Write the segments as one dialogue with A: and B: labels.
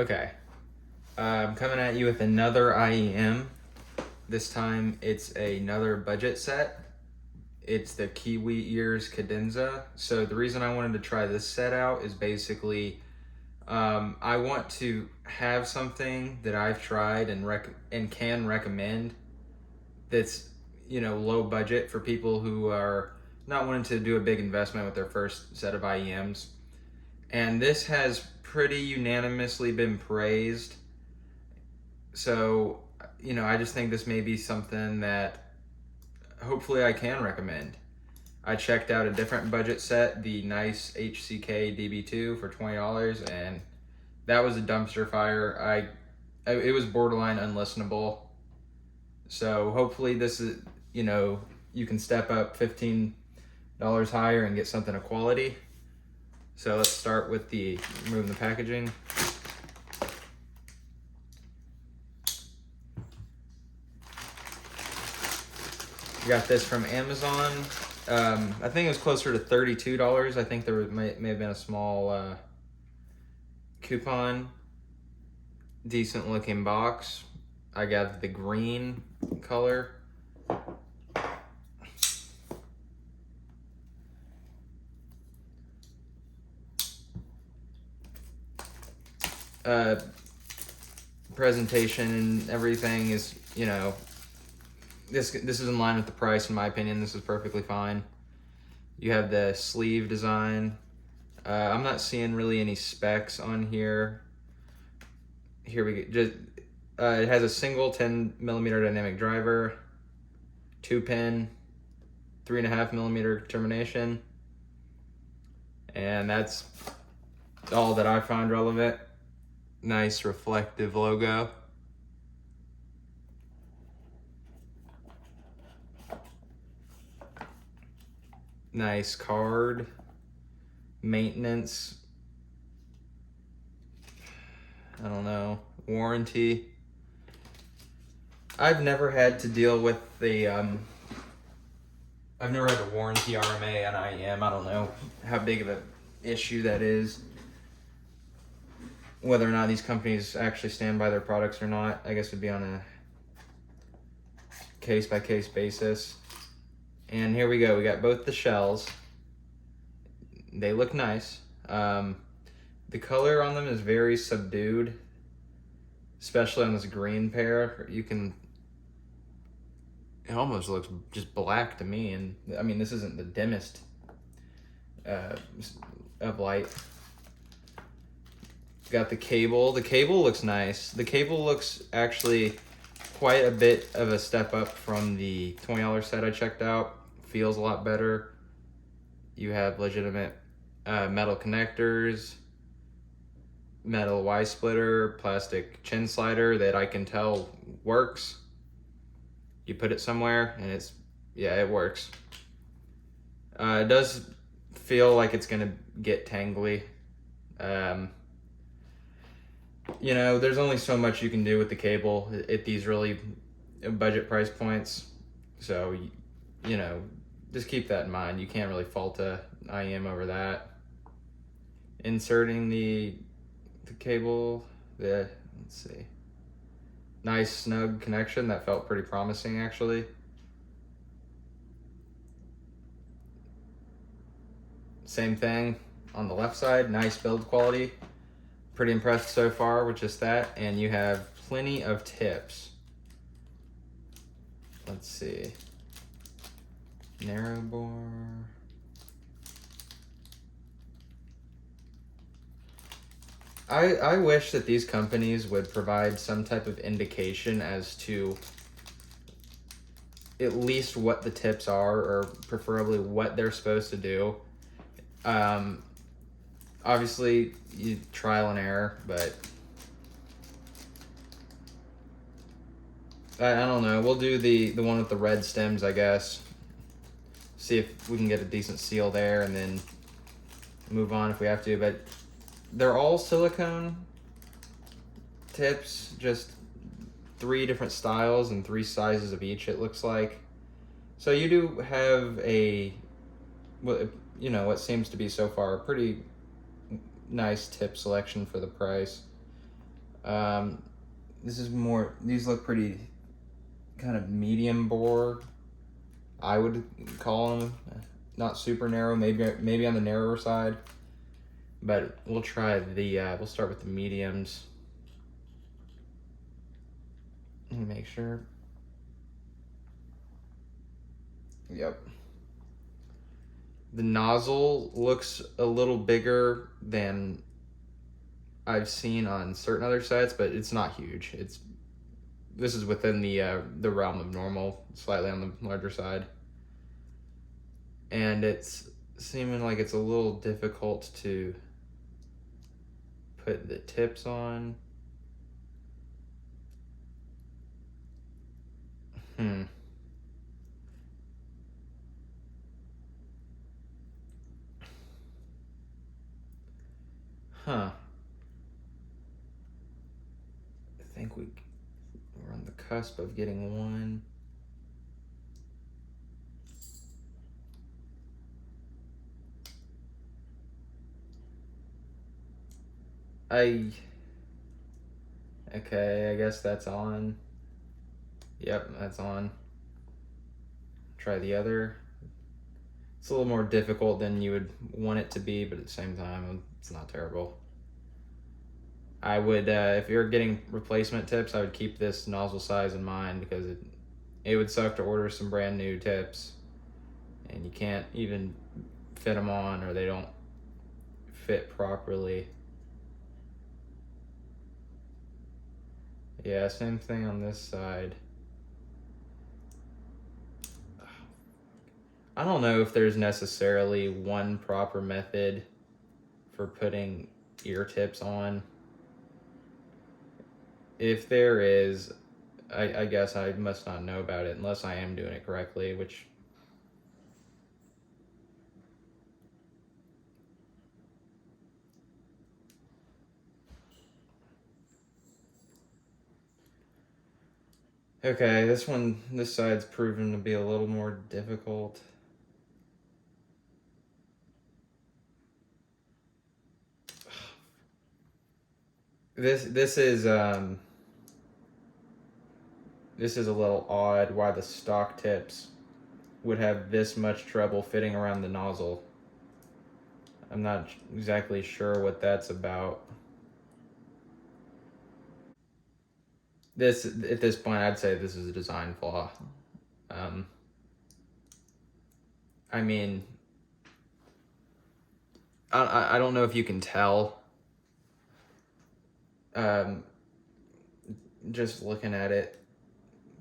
A: Okay, I'm coming at you with another IEM. This time it's another budget set. It's the Kiwi ears Cadenza. So the reason I wanted to try this set out is basically I want to have something that I've tried and can recommend that's low budget for people who are not wanting to do a big investment with their first set of IEMs. And this has pretty unanimously been praised. So, I just think this may be something that hopefully I can recommend. I checked out a different budget set, the nice HCK DB2 for $20, and that was a dumpster fire. It was borderline unlistenable. So hopefully this is, you can step up $15 higher and get something of quality. So let's start with removing the packaging. Got this from Amazon. I think it was closer to $32. I think may have been a small coupon. Decent looking box. I got the green color. Presentation and everything is, this is in line with the price. In my opinion, this is perfectly fine. You have the sleeve design. I'm not seeing really any specs on here. Here we go. It has a single 10mm dynamic driver, 2-pin, 3.5mm termination, and that's all that I find relevant. Nice reflective logo. Nice card. Maintenance. I don't know. Warranty. I've never had to deal with I've never had a warranty RMA on IEM. I don't know how big of an issue that is. Whether or not these companies actually stand by their products or not, I guess it'd be on a case-by-case basis. And here we go. We got both the shells. They look nice. The color on them is very subdued, especially on this green pair. It almost looks just black to me. And I mean, this isn't the dimmest of light. Got the cable. The cable looks nice. The cable looks actually quite a bit of a step up from the $20 set I checked out. Feels a lot better. You have legitimate metal connectors, metal Y splitter, plastic chin slider that I can tell works. You put it somewhere and it works. It does feel like it's gonna get tangly. There's only so much you can do with the cable at these really budget price points. So, just keep that in mind. You can't really fault a IEM over that. Inserting the cable, let's see. Nice snug connection. That felt pretty promising, actually. Same thing on the left side. Nice build quality. Pretty impressed so far with just that. And you have plenty of tips. Let's see. Narrow bore. I wish that these companies would provide some type of indication as to at least what the tips are, or preferably what they're supposed to do. Obviously, you trial and error, but I don't know. We'll do the one with the red stems, I guess. See if we can get a decent seal there, and then move on if we have to. But they're all silicone tips, just 3 different styles and 3 sizes of each, it looks like. So you do have what seems to be so far a pretty nice tip selection for the price. Um, this is more, these look pretty kind of medium bore, I would call them. Not super narrow, maybe on the narrower side. But we'll try we'll start with the mediums. And make sure. Yep. The nozzle looks a little bigger than I've seen on certain other sets, but it's not huge. This is within the realm of normal, slightly on the larger side. And it's seeming like it's a little difficult to put the tips on. Huh. I think we're on the cusp of getting one. Okay, I guess that's on. Yep, that's on. Try the other. It's a little more difficult than you would want it to be, but at the same time, it's not terrible. I would, if you're getting replacement tips, I would keep this nozzle size in mind, because it would suck to order some brand new tips and you can't even fit them on, or they don't fit properly. Yeah, same thing on this side. I don't know if there's necessarily one proper method for putting ear tips on. If there is, I guess I must not know about it unless I am doing it correctly, which... Okay, this side's proven to be a little more difficult. This is a little odd why the stock tips would have this much trouble fitting around the nozzle. I'm not exactly sure what that's about. At this point, I'd say this is a design flaw. I mean, I don't know if you can tell, just looking at it,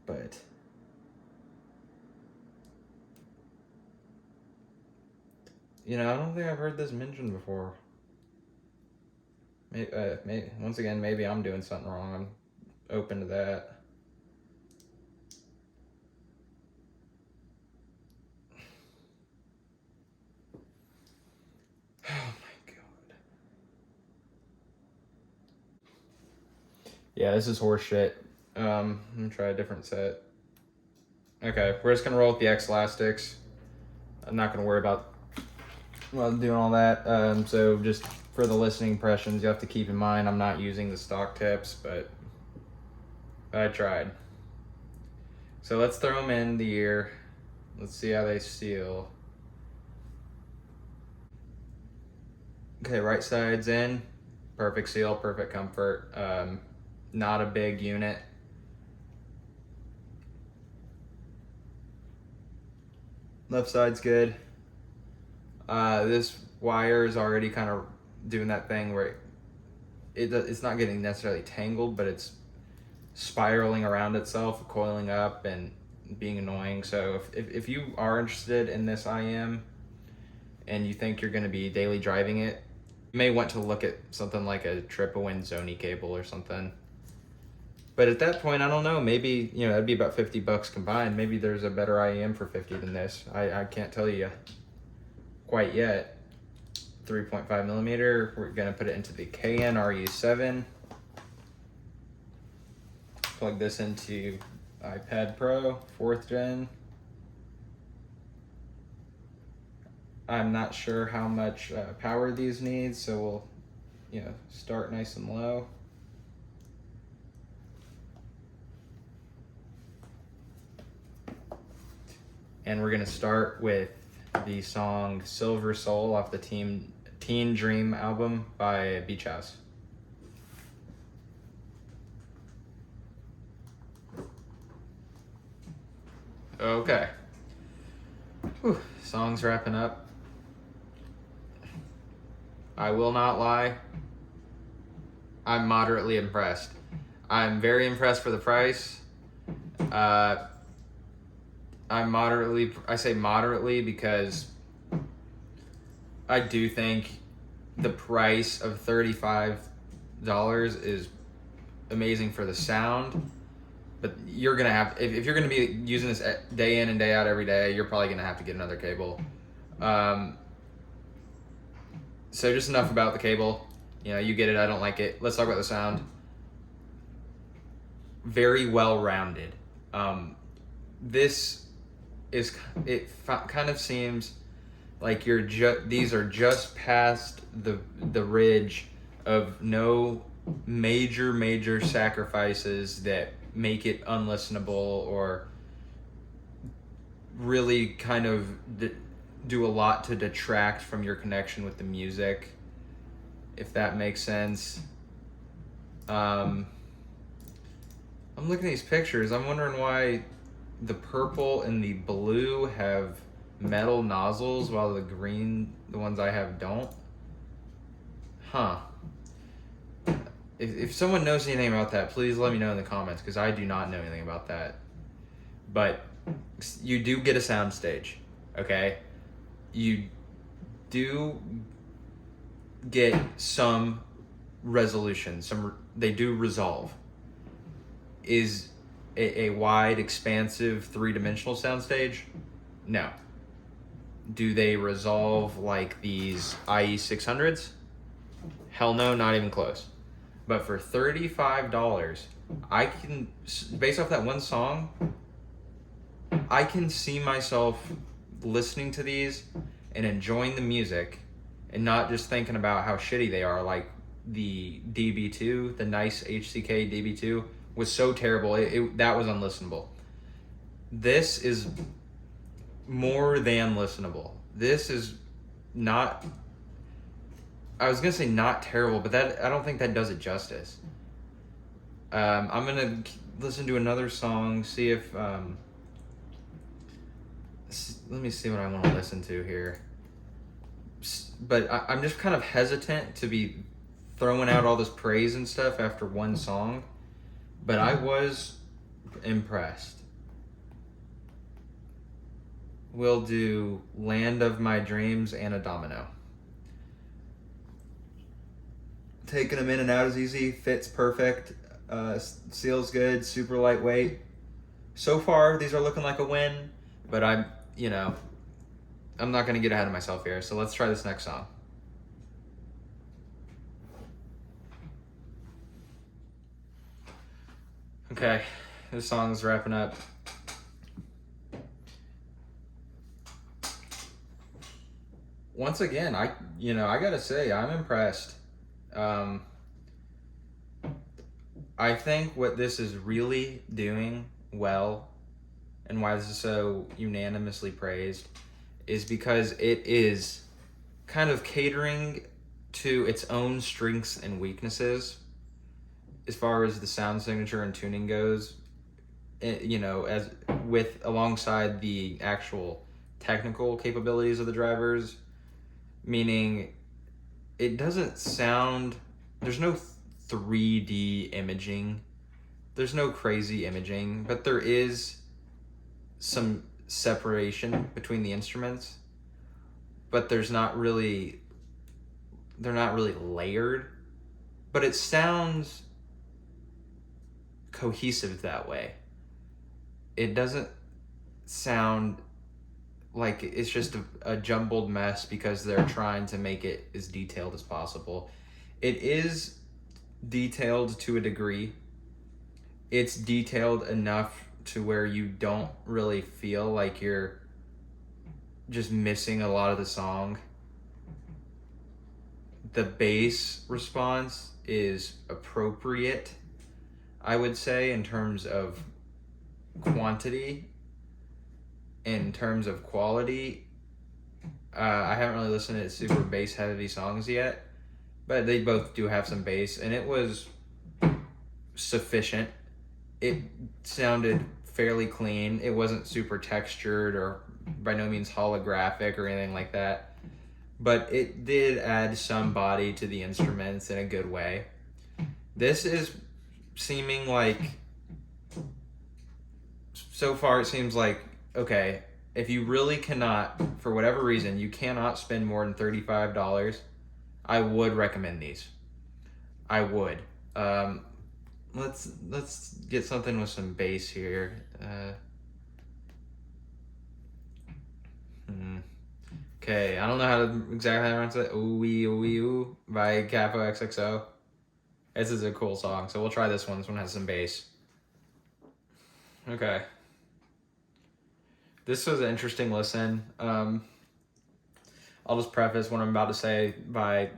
A: but I don't think I've heard this mentioned before. Maybe once again, maybe I'm doing something wrong. I'm open to that. Oh my god. Yeah, this is horse shit. I'm gonna try a different set. Okay, we're just gonna roll with the X-Elastics. I'm not gonna worry about doing all that. So just for the listening impressions, you have to keep in mind I'm not using the stock tips, but I tried. So let's throw them in the ear. Let's see how they seal. Okay, right side's in. Perfect seal, perfect comfort. Not a big unit. Left side's good. This wire is already kind of doing that thing where it's not getting necessarily tangled, but it's spiraling around itself, coiling up and being annoying. So if you are interested in this IM and you think you're going to be daily driving it, you may want to look at something like a Tripwin Zoni cable or something. But at that point, I don't know, maybe, that'd be about $50 combined. Maybe there's a better IM for 50 than this. I can't tell you quite yet. 3.5 millimeter, we're gonna put it into the KNRU7. Plug this into iPad Pro, 4th gen. I'm not sure how much power these need, so we'll, start nice and low. And we're gonna start with the song Silver Soul off the Teen Dream album by Beach House. Okay. Whew, song's wrapping up. I will not lie, I'm moderately impressed. I'm very impressed for the price. I say moderately because I do think the price of $35 is amazing for the sound, but you're gonna have, if you're gonna be using this day in and day out every day, you're probably gonna have to get another cable. So just enough about the cable. You know, you get it, I don't like it. Let's talk about the sound. Very well-rounded. This is, kind of seems like these are just past the ridge of no major sacrifices that make it unlistenable or really kind of do a lot to detract from your connection with the music, if that makes sense. I'm looking at these pictures. I'm wondering why the purple and the blue have metal nozzles while the ones I have don't. Huh. If someone knows anything about that, please let me know in the comments, because I do not know anything about that. But you do get a soundstage, okay? You do get some resolution. They do resolve. Is a wide, expansive, three-dimensional soundstage? No. Do they resolve like these IE600s? Hell no, not even close. But for $35, I can, based off that one song, I can see myself listening to these and enjoying the music and not just thinking about how shitty they are. Like the DB2, the nice HCK DB2 was so terrible, that was unlistenable. This is more than listenable. This is not, I was gonna say not terrible, but I don't think that does it justice. I'm gonna listen to another song, see if, let me see what I want to listen to here. But I'm just kind of hesitant to be throwing out all this praise and stuff after one song, but I was impressed. We'll do Land of My Dreams and a Domino. Taking them in and out is easy, fits perfect, seals good, super lightweight. So far, these are looking like a win, but I'm not going to get ahead of myself here, so let's try this next song. Okay, this song's wrapping up. Once again, I gotta say, I'm impressed. I think what this is really doing well, and why this is so unanimously praised, is because it is kind of catering to its own strengths and weaknesses as far as the sound signature and tuning goes, alongside the actual technical capabilities of the drivers, meaning it doesn't sound, there's no 3D imaging, there's no crazy imaging, but there is some separation between the instruments, but they're not really layered, but it sounds cohesive that way. It doesn't sound like it's just a jumbled mess because they're trying to make it as detailed as possible. It is detailed to a degree. It's detailed enough to where you don't really feel like you're just missing a lot of the song. The bass response is appropriate, I would say, in terms of quantity. in terms of quality, I haven't really listened to super bass heavy songs yet, but they both do have some bass, and it was sufficient. It sounded fairly clean. It wasn't super textured or by no means holographic or anything like that, but it did add some body to the instruments in a good way. This is seeming like, so far it seems like, okay, if you really cannot, for whatever reason, you cannot spend more than $35, I would recommend these. I would. Let's get something with some bass here. Okay, I don't know how to exactly how to pronounce it. Ooh Wee Ooh Wee Ooh by Capo XXO. This is a cool song, so we'll try this one. This one has some bass. Okay. This was an interesting listen. I'll just preface what I'm about to say by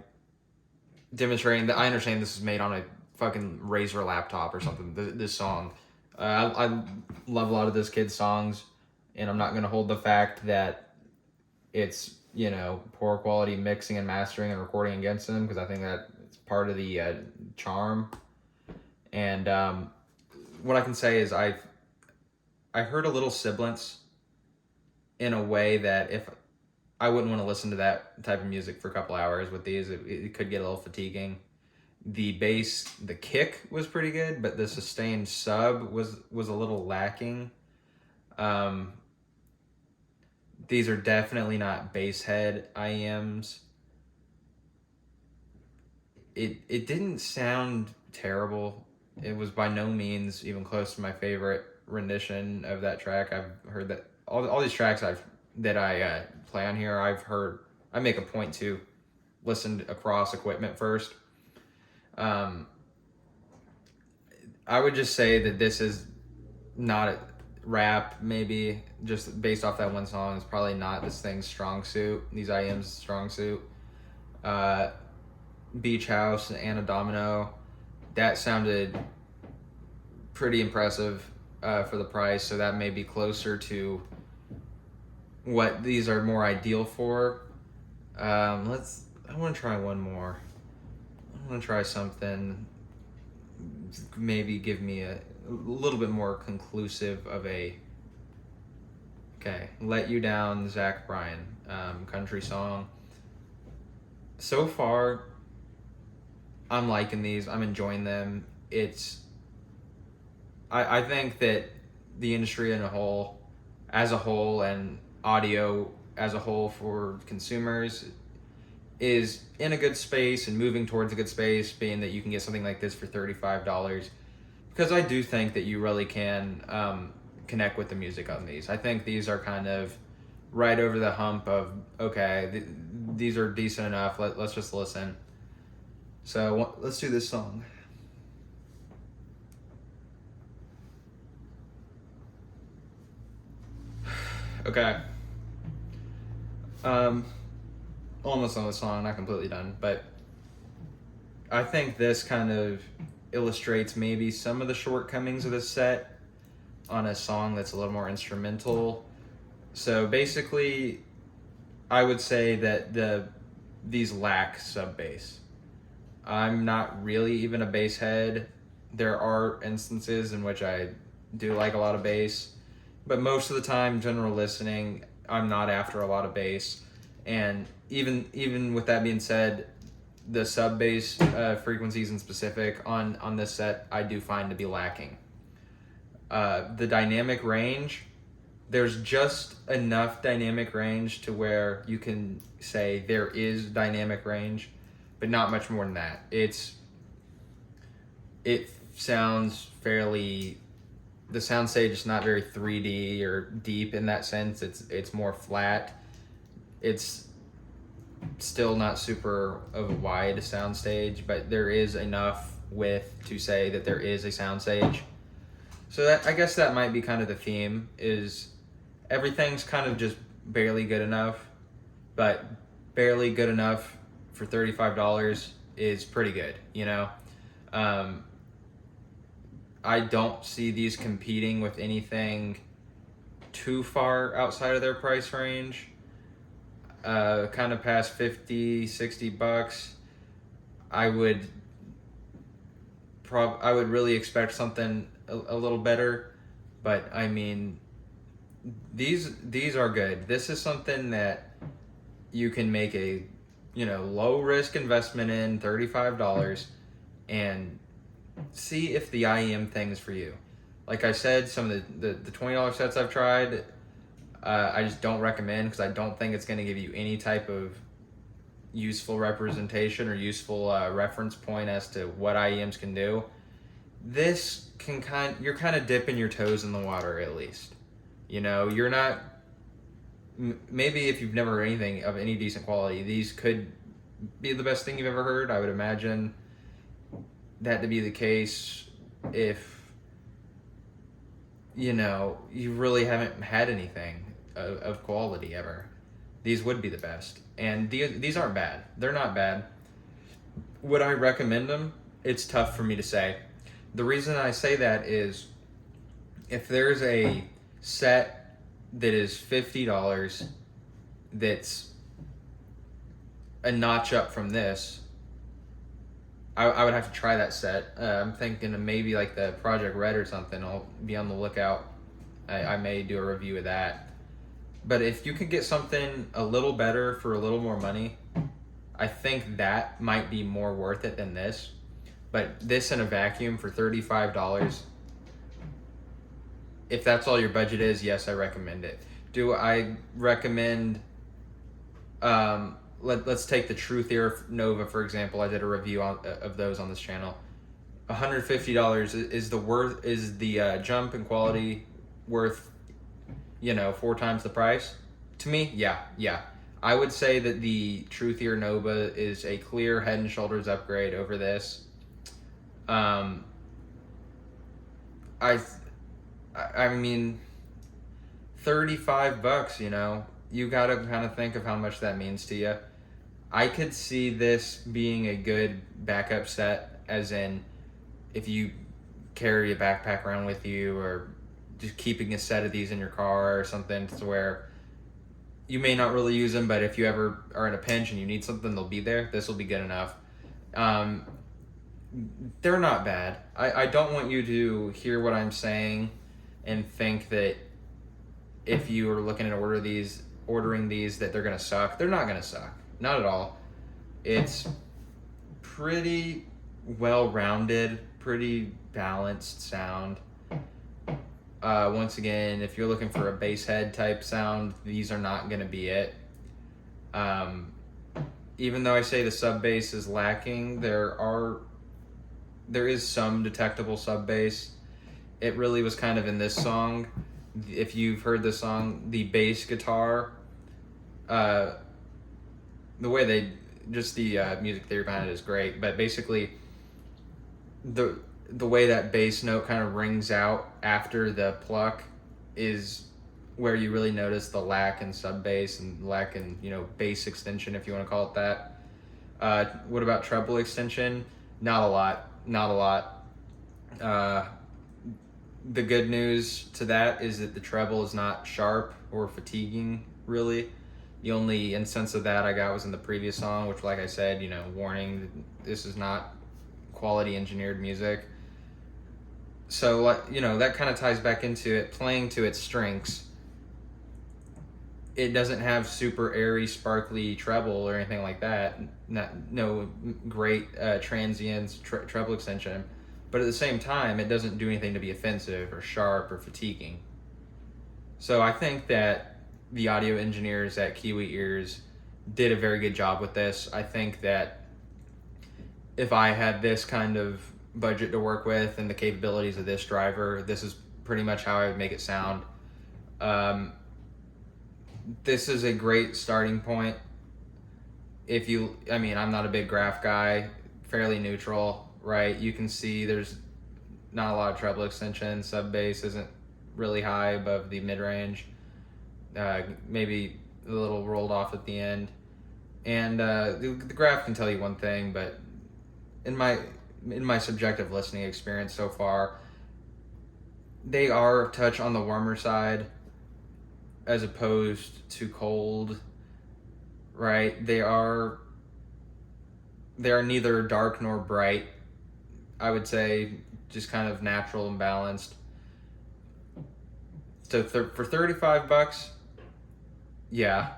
A: demonstrating that I understand this is made on a fucking Razer laptop or something. This song, I love a lot of this kid's songs, and I'm not gonna hold the fact that it's poor quality mixing and mastering and recording against them, because I think that it's part of the charm. And what I can say is I heard a little sibilance in a way that if I wouldn't want to listen to that type of music for a couple hours with these, it could get a little fatiguing. The bass, the kick was pretty good, but the sustained sub was a little lacking. These are definitely not bass head IEMs. It didn't sound terrible. It was by no means even close to my favorite rendition of that track. I've heard that all these tracks that I play on here, I've heard. I make a point to listen across equipment first. I would just say that this is not a rap, maybe just based off that one song. It's probably not this thing's strong suit. These IEM's strong suit. Beach House and Anna Domino, that sounded pretty impressive for the price. So that may be closer to what these are more ideal for. I want to try one more. I want to try something, maybe give me a little bit more conclusive of a, okay, Let You Down, Zach Bryan, country song. So far, I'm liking these. I'm enjoying them. I think that the industry as a whole, and audio as a whole for consumers is in a good space and moving towards a good space, being that you can get something like this for $35. Because I do think that you really can connect with the music on these. I think these are kind of right over the hump of, okay, these are decent enough. Let's just listen. So let's do this song. Okay. Almost on the song, not completely done, but I think this kind of illustrates maybe some of the shortcomings of this set on a song that's a little more instrumental. So basically, I would say that these lack sub bass. I'm not really even a bass head. There are instances in which I do like a lot of bass, but most of the time, general listening, I'm not after a lot of bass. And even with that being said, the sub bass frequencies in specific on this set, I do find to be lacking. The dynamic range, there's just enough dynamic range to where you can say there is dynamic range, but not much more than that. It sounds fairly, the sound stage is not very 3D or deep in that sense. It's more flat. It's still not super of a wide sound stage, but there is enough width to say that there is a sound stage. So that, I guess that might be kind of the theme, is everything's kind of just barely good enough, but barely good enough for $35 is pretty good, I don't see these competing with anything too far outside of their price range. Kind of past 50, $60, I would really expect something a little better. But I mean, these are good. This is something that you can make a low risk investment in, $35, and see if the IEM thing is for you. Like I said, some of the $20 sets I've tried, I just don't recommend, because I don't think it's going to give you any type of useful representation or useful reference point as to what IEMs can do. This you're kind of dipping your toes in the water, at least. You're not. Maybe if you've never heard anything of any decent quality, these could be the best thing you've ever heard. I would imagine that to be the case if you really haven't had anything of quality ever. These would be the best, and these aren't bad. They're not bad. Would I recommend them? It's tough for me to say. The reason I say that is, if there's a set that is $50 that's a notch up from this, I would have to try that set. I'm thinking of maybe like the Project Red or something. I'll be on the lookout. I may do a review of that. But if you could get something a little better for a little more money, I think that might be more worth it than this. But this in a vacuum for $35, if that's all your budget is, yes, I recommend it. Do I recommend, let's take the Truth Ear Nova, for example. I did a review of those on this channel. $150 is the jump in quality worth 4 times the price? To me, yeah. I would say that the Truth Ear Nova is a clear head and shoulders upgrade over this. I mean, $35, you gotta kind of think of how much that means to you. I could see this being a good backup set, as in if you carry a backpack around with you, or just keeping a set of these in your car or something, to where you may not really use them, but if you ever are in a pinch and you need something, they'll be there. This will be good enough. They're not bad. I don't want you to hear what I'm saying and think that if you are looking at ordering these that they're gonna suck. They're not gonna suck. Not at all. It's pretty well-rounded, pretty balanced sound. Once again, if you're looking for a bass head type sound, these are not gonna be it. Even though I say the sub bass is lacking, there is some detectable sub bass. It really was kind of in this song. If you've heard this song, the bass guitar, the way the music theory behind it is great, but basically the way that bass note kind of rings out after the pluck is where you really notice the lack in sub bass and lack in bass extension, if you want to call it that. What about treble extension? Not a lot. The good news to that is that the treble is not sharp or fatiguing, really. The only instance of that I got was in the previous song, which, like I said, warning, this is not quality engineered music. So, that kind of ties back into it playing to its strengths. It doesn't have super airy, sparkly treble or anything like that. No great transients, treble extension. But at the same time, it doesn't do anything to be offensive or sharp or fatiguing. So I think that the audio engineers at Kiwi Ears did a very good job with this. I think that if I had this kind of budget to work with and the capabilities of this driver, this is pretty much how I would make it sound. This is a great starting point. I'm not a big graph guy, fairly neutral, right? You can see there's not a lot of treble extension. Sub bass isn't really high above the mid range. Maybe a little rolled off at the end. And the graph can tell you one thing, but in my subjective listening experience so far, they are a touch on the warmer side. as opposed to cold, right? They are neither dark nor bright. I would say just kind of natural and balanced. So for $35, yeah,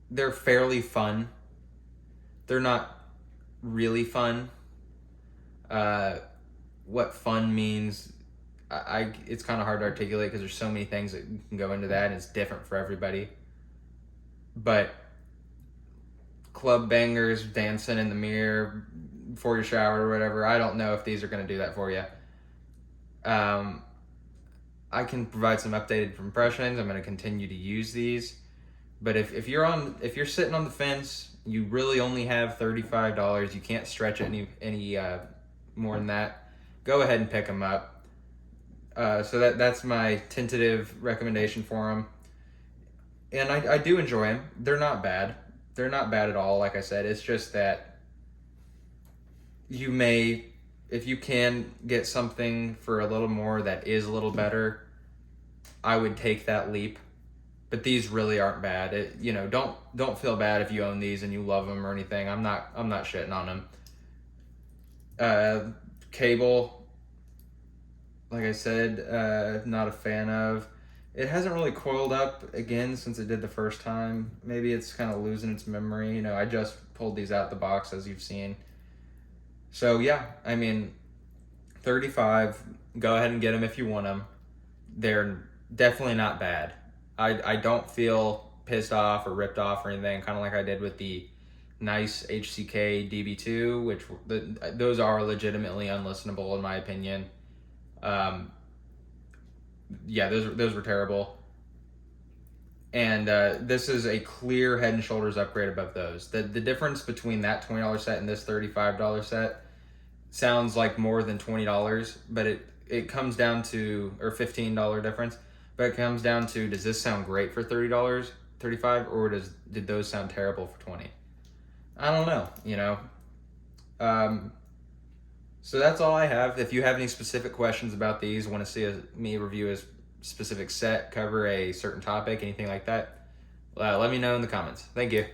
A: they're fairly fun. They're not really fun. What fun means, it's kind of hard to articulate because there's so many things that can go into that, and it's different for everybody. But club bangers, dancing in the mirror before your shower or whatever, I don't know if these are going to do that for you. I can provide some updated impressions. I'm going to continue to use these. But if you're sitting on the fence, you really only have $35. You can't stretch it any more than that. Go ahead and pick them up. So that's my tentative recommendation for them. And I do enjoy them. They're not bad. They're not bad at all. Like I said, it's just that if you can get something for a little more that is a little better, I would take that leap. But these really aren't bad. Don't feel bad if you own these and you love them or anything. I'm not shitting on them. Cable, like I said, not a fan of. It hasn't really coiled up again since it did the first time. Maybe it's kind of losing its memory. I just pulled these out the box, as you've seen. So yeah, I mean, 35. Go ahead and get them if you want them. They're definitely not bad. I don't feel pissed off or ripped off or anything, kind of like I did with the nice HCK DB2, which those are legitimately unlistenable in my opinion. Yeah, those were terrible. And this is a clear head and shoulders upgrade above those. The difference between that $20 set and this $35 set sounds like more than $20, but it comes down to, or $15 difference. But it comes down to, does this sound great for $30, $35, or did those sound terrible for $20? I don't know, So that's all I have. If you have any specific questions about these, want to see me review a specific set, cover a certain topic, anything like that, let me know in the comments. Thank you.